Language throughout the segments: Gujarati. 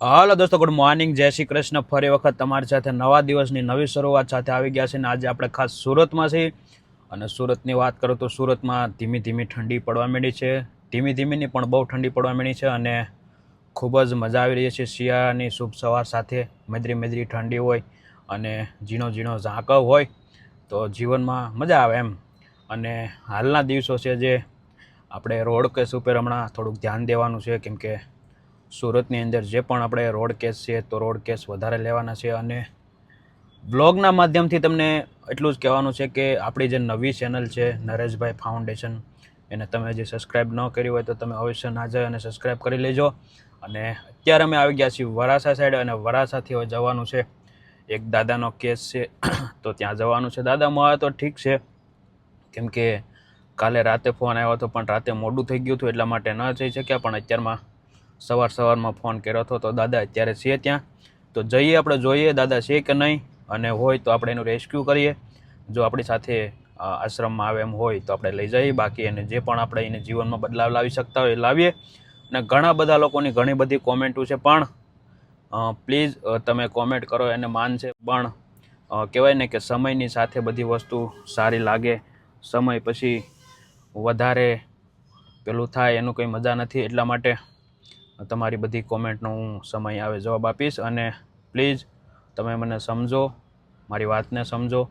હાલો દોસ્તો, ગુડ મોર્નિંગ, જય શ્રી કૃષ્ણ. ફરી વખત તમારી સાથે નવા દિવસની નવી શરૂઆત સાથે આવી ગયા છે ને આજે આપણે ખાસ સુરતમાં છીએ. અને સુરતની વાત કરું તો સુરતમાં ધીમી ધીમી ઠંડી પડવા માંડી છે. ધીમી ધીમીની પણ બહુ ઠંડી પડવા માંડી છે અને ખૂબ જ મજા આવી રહી છે. શિયાળાની શુભ સવાર સાથે મેદરી મેદરી ઠંડી હોય અને ઝીણો ઝીણો ઝાકળ હોય તો જીવનમાં મજા આવે એમ. અને હાલના દિવસો છે જે આપણે રોડ કેસ ઉપર હમણાં થોડુંક ધ્યાન દેવાનું છે, કેમ કે સુરતની અંદર જે પણ આપણે રોડ કેસ છે તો રોડ કેસ વધારે લેવાના છે. અને બ્લોગના માધ્યમથી તમને એટલું જ કહેવાનું છે કે આપણી જે નવી ચેનલ છે નરેશભાઈ ફાઉન્ડેશન, એને તમે જે સબસ્ક્રાઈબ ન કરી હોય તો તમે અવશ્ય ના જાય અને સબસ્ક્રાઈબ કરી લેજો. અને અત્યારે અમે આવી ગયા છીએ વરાછા સાઈડ, અને વરાછાથી હવે જવાનું છે એક દાદાનો કેસ છે તો ત્યાં જવાનું છે. દાદા મળે તો ઠીક છે, કેમ કે કાલે રાતે ફોન આવ્યો હતો પણ રાતે મોડું થઈ ગયું હતું એટલા માટે ન જઈ શક્યા. પણ અત્યારમાં સવારમાં ફોન કર્યો હતો તો દાદા અત્યારે છે ત્યાં. તો જઈએ આપણે, જોઈએ દાદા છે કે નહીં, અને હોય તો આપણે એનું રેસ્ક્યુ કરીએ. જો આપણી સાથે આશ્રમમાં આવે એમ હોય તો આપણે લઈ જઈએ, બાકી એને જે પણ આપણે એને જીવનમાં બદલાવ લાવી શકતા હોય એ લાવીએ. અને ઘણા બધા લોકોની ઘણી બધી કોમેન્ટો છે, પણ પ્લીઝ તમે કોમેન્ટ કરો એને માન છે. પણ કહેવાય ને કે સમયની સાથે બધી વસ્તુ સારી લાગે, સમય પછી વધારે પેલું થાય એનું કંઈ મજા નથી. એટલા માટે તમારી બધી કોમેન્ટનો હું સમય આવે જવાબ આપીશ. અને પ્લીઝ તમે મને સમજો, મારી વાતને સમજો.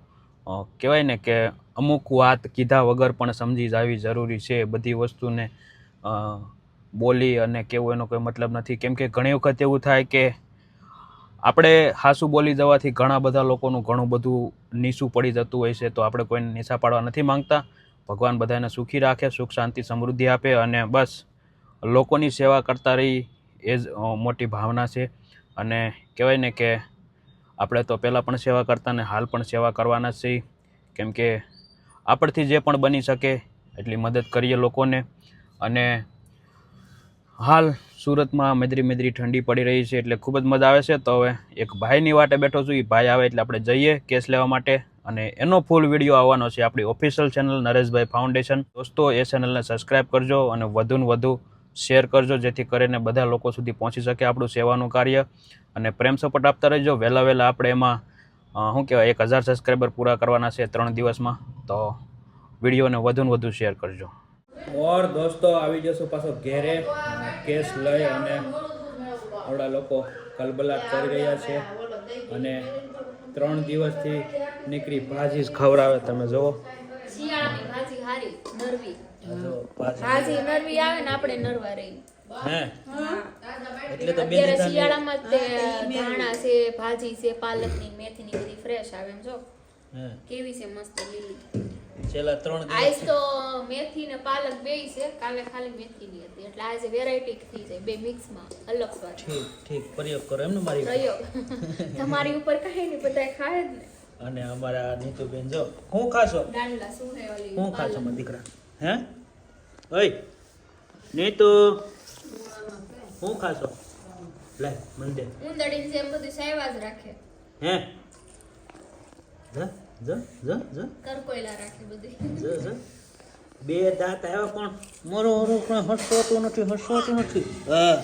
કહેવાય ને કે અમુક વાત કીધા વગર પણ સમજી જાવી જરૂરી છે. બધી વસ્તુને બોલી અને કેવું એનો કોઈ મતલબ નથી, કેમ કે ઘણી વખત એવું થાય કે આપણે હાસું બોલી જવાથી ઘણા બધા લોકોનું ઘણું બધું નીચું પડી જતું હોય છે. તો આપણે કોઈને નીચા પાડવા નથી માંગતા. ભગવાન બધાને સુખી રાખે, સુખ શાંતિ સમૃદ્ધિ આપે, અને બસ લોકોની સેવા કરતા રહી એ જ મોટી ભાવના છે. અને કહેવાય ને કે આપણે તો પહેલાં પણ સેવા કરતા ને હાલ પણ સેવા કરવાના જ છીએ, કેમ કે આપણથી જે પણ બની શકે એટલી મદદ કરીએ લોકોને. અને હાલ સુરતમાં મેદરી મેદરી ઠંડી પડી રહી છે એટલે ખૂબ જ મજા આવે છે. તો હવે એક ભાઈની વાટે બેઠો છું, એ ભાઈ આવે એટલે આપણે જઈએ કેસ લેવા માટે. અને એનો ફૂલ વિડીયો આવવાનો છે આપણી ઓફિશિયલ ચેનલ નરેશભાઈ ફાઉન્ડેશન. દોસ્તો, એ ચેનલને સબસ્ક્રાઈબ કરજો અને વધુને વધુ શેર કરજો, જેથી કરીને બધા લોકો સુધી પહોંચી શકે આપણું સેવાનું કાર્ય. અને પ્રેમ સપોર્ટ આપતા રહેજો. વહેલા આપણે એમાં શું કહેવાય 1000 સબસ્ક્રાઈબર પૂરા કરવાના છે 3 દિવસમાં. તો વિડીયોને વધુ શેર કરજો. ઓર દોસ્તો, આવી જશો પાછો ઘેરે કેસ લઈ, અને આવડા લોકો કલબલાટ કરી રહ્યા છે. અને 3 દિવસથી નીકળી ભાજી જ ખવડાવે. તમે જુઓ, શિયાળાની ભાજી હારી નરવી. ભાજી નરવી આવે ને આપણે નરવા રહી. હે એટલે તો અત્યારે શિયાળામાં તે ધાણા છે, ભાજી છે, પાલકની, મેથીની બધી ફ્રેશ આવે એમ. જો કેવી છે મસ્ત લીલી. છેલ્લા 3 દિવસ આજ તો મેથી ને પાલક બેય છે, કાલે ખાલી મેથીની હતી, એટલે આજે વેરાયટી થઈ જાય બે મિક્સમાં, અલગ સ્વાદ. ઠીક પ્રયોગ કરો એમ ને મારી પ્રયોગ તમારી ઉપર કાંઈ નહીં, બધાય ખાય જ ને. અને અમારા નીતુબેન જો હું ખાશો, ગાંડલા શું હે ઓલી હું ખાશો મારા દીકરા? હે ઓય નીતુ, હું ખાશો? લે મને દે. ઉંદડી જેમ બધું સાયવા જ રાખે. હે જ જ જ જ કરકોયલા રાખે બધી. જ જ બે દાંત આવ્યા પણ મારો હરો પણ હસવાતું નથી. હા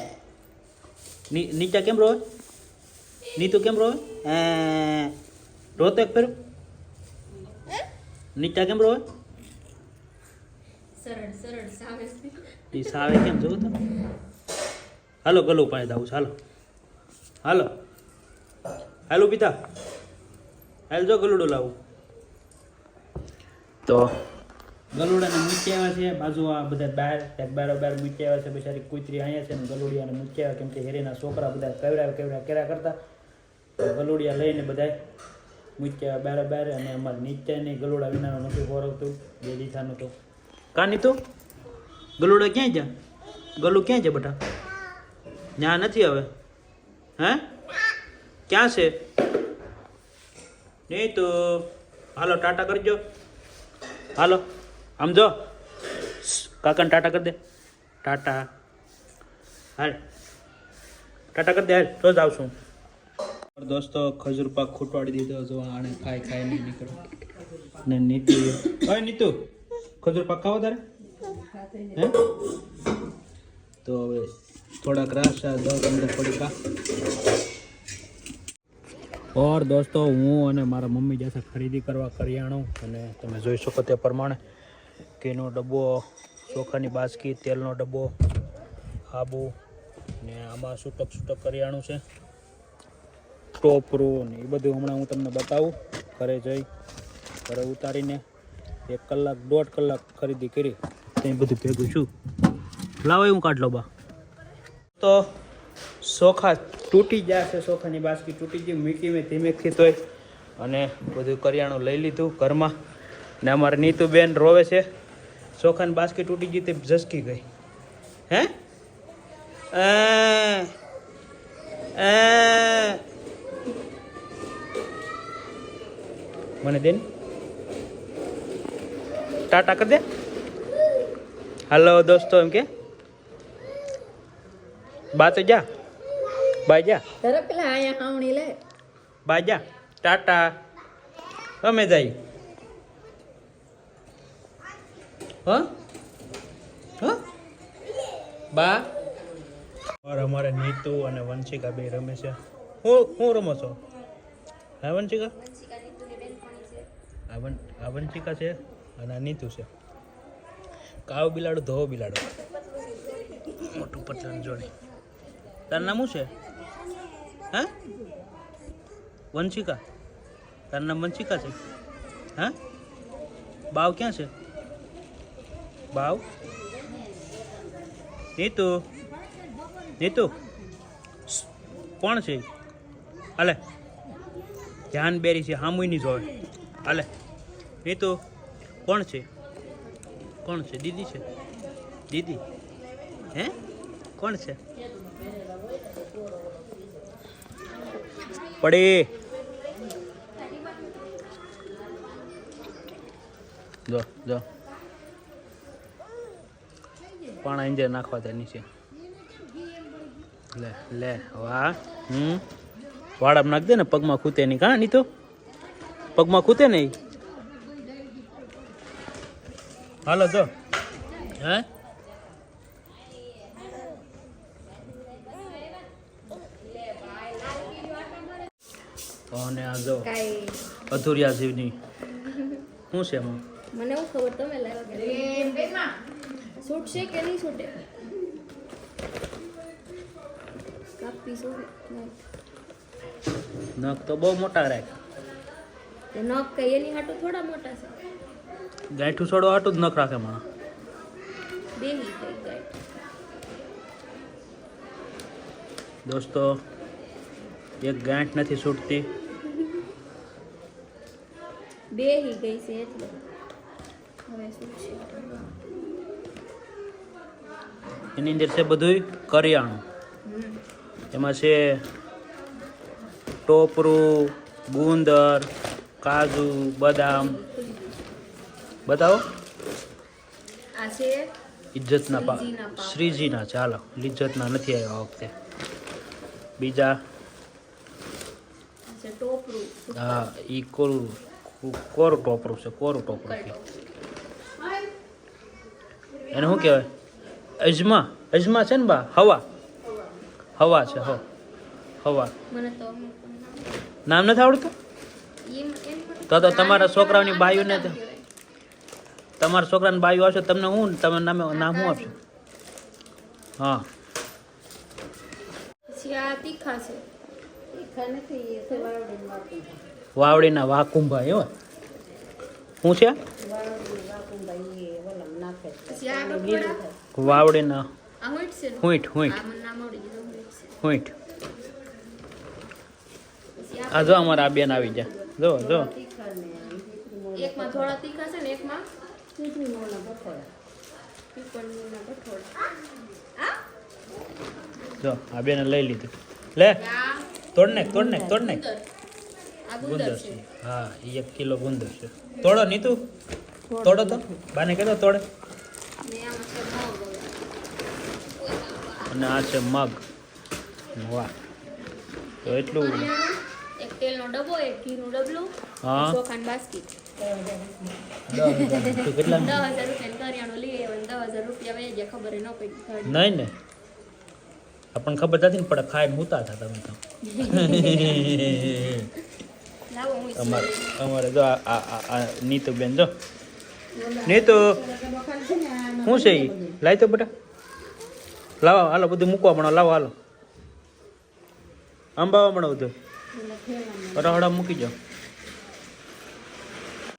નીચા કેમ રોવે? નીતુ કેમ રોવે? રોતો એક ફેર નીચા કેમ રોવે? સરળ સાવે છે. એ સાવે કેમ જોવું તો? હાલો ગલું પાણી દાવું છે. હાલો પિતા, હાલ જો ગલુડું લાવું. તો ગલુડાને મૂકી આવ્યા છે બાજુ, આ બધા બાર મૂકી આવ્યા છે. બિચારી કૂતરી અહીંયા છે ને ગલુડિયાને મૂકી આવ્યા, કેમ કે હેરીના છોકરા બધા કર્યા કરતા. ગલુડિયા લઈને બધા મૂકી આવ્યા બાર. અને અમારે નીચેની ગલુડા વિનાનો નથી હોરવતું, બે દીથાનું તો કાં નહીં. તો ગલુડા ક્યાંય જા? ગલું ક્યાં છે બેટા? ત્યાં નથી હવે. હે ક્યાં છે? નહીં તો હાલો ટાટા કરજો. હાલો આમ જો, કાકાને ટાટા કરી દે. ટાટા હાલ, ટાટા કરી દે. હાલ રોજ આવશું. દોસ્તો, ખજૂર પાક ખૂટવાડી દીધો. જો આને ખાઈ નહીં નીકળો. ને નીતુ, ઓય નીતુ, ખજૂર પાક ખાવો તારે? હે તો હવે થોડાક રાસ 10-15 પડીકા. ઓર દોસ્તો હું અને મારા મમ્મી જશે ખરીદી કરવા કરિયાણું, અને તમે જોઈ શકો તે પ્રમાણે ઘીનો ડબ્બો, ચોખાની બાસકી, તેલનો ડબ્બો, આબુ ને આમાં છૂટક કરિયાણું છે, ટોપરું ને એ બધું હમણાં હું તમને બતાવું. ઘરે જઈ ઘરે ઉતારીને 1 કલાક 1.5 કલાક ખરીદી કરી તો એ બધું ભેગું છું. લાવો હું કાઢ લો બા. તો ચોખા તૂટી ગયા છે, ચોખાની બાસકી તૂટી ગઈ, મીકી મેં ધીમેથી તોય, અને બધું કરિયાણું લઈ લીધું ઘરમાં. ને અમારે નીતુબેન રોવે છે, ચોખાની બાસકી તૂટી ગઈ તે ઝસકી ગઈ. હે મને દે ટાટા કરી દે. હાલો દોસ્તો એમ કે બા તો જા, બાય જા, પેલા આયા હાવણી લે, બાય જા, ટાટા, અમે જાય. બા અમારે નીતુ અને વંશિકા બે રમે છે. હું રમો છો? હા વંશિકા, આ વંશિકા છે અને આ નીતુ છે. કાવ બિલાડું ધોવો બિલાડું, મોટું પતલું જોડે. તારું નામ શું છે? હા વંશિકા, તારું નામ વંશિકા છે? હા બાવ ક્યાં છે? બાવ નીતુ, નીતુ કોણ છે? હાલે ધ્યાન બેરી છે, હામુય નહીં જોવે. હાલે નીતુ કોણ છે? કોણ છે? દીદી છે? દીદી હે કોણ છે? પડી જો જો પાણા ઇંજે નાખવા ત્યાં નીચે. લે લે વાહ. વાળામાં નાખ દે ને, પગમાં ખૂતે નહીં. કાં નહીં તો પગમાં ખૂતે નહીં. હાલો જો હે અને આ જો અધુરિયા જીવની શું છે એમાં? મને એવું ખબર, તમે લાવ્યા શૂટ છે કે નહીં શૂટે? કાપી નખ તો બહુ મોટા રાખ. નખ કઈ એની હાટો થોડા મોટા છે. ગાંઠું છોડવા હાટું જ નખ રાખે માણસ. બેહી ગઈ ગાંઠ. દોસ્તો એક ગાંઠ નથી છૂટતી. બેહી ગઈ છે એટલે હવે શું છે? એની અંદર છે બધું કરિયાણું. એમાં છે ટોપરું, ગુંદર, કાજુ, બદામ. બતાવો. આ છે ઇજ્જતના શ્રીજીના છે. હાલો લિજ્જતના નથી આવ્યા આ વખતે. બીજા ટોપરું. હા ઈ કોરું ટોપરું છે, કોરું ટોપરું છે. એને શું કહેવાય? અજમા. અજમા છે ને બા? હવા હવા છે. હવા મને તો નામ નથી આવડતું? તો તમારા છોકરાઓની બાયુને, તમારા છોકરાની બાયુ આવશે તમને હું તમે નામ શું આપશો? હા તીખા છે. વાવડીના વાકુંભા એવા શું છે? વાવડીના હુંઠ હુંઠ હુંઠ. આ જો અમારા આ બેન આવી જાય. જો જો એકમાં થોડા તીખા છે ને એકમાં જો આ બેને લઈ લીધું. લે તોડ નાખ. ગુંદર છે. હા 1 કિલો ગુંદર છે. તોડો નીતુ, તોડો તો. બાને કહેતો તોડે. અને આ છે મગ. વાહ. તો એટલું. એક તેલનો ડબ્બો, એક ઘીનું ડબલું, હા ચોખાની બાસ્કી. કેટલા? 10,000 રૂપિયા કરિયાણું લઈ આવ્યા. 10,000 રૂપિયા વહી ગયા, ખબર ન પડી. નહીં ને આપણને ખબર નથી ને પડે ખાઈને હુતા હતા તમે તો લાવો હું અમારે અમારે જો આ નીતુબેન જો નીતુ શું છે એ લાવી તો બેટા લાવો હાલો બધું મૂકવા પણ લાવો હાલો અંબાવા પણ બધું રહોડા મૂકી જાઓ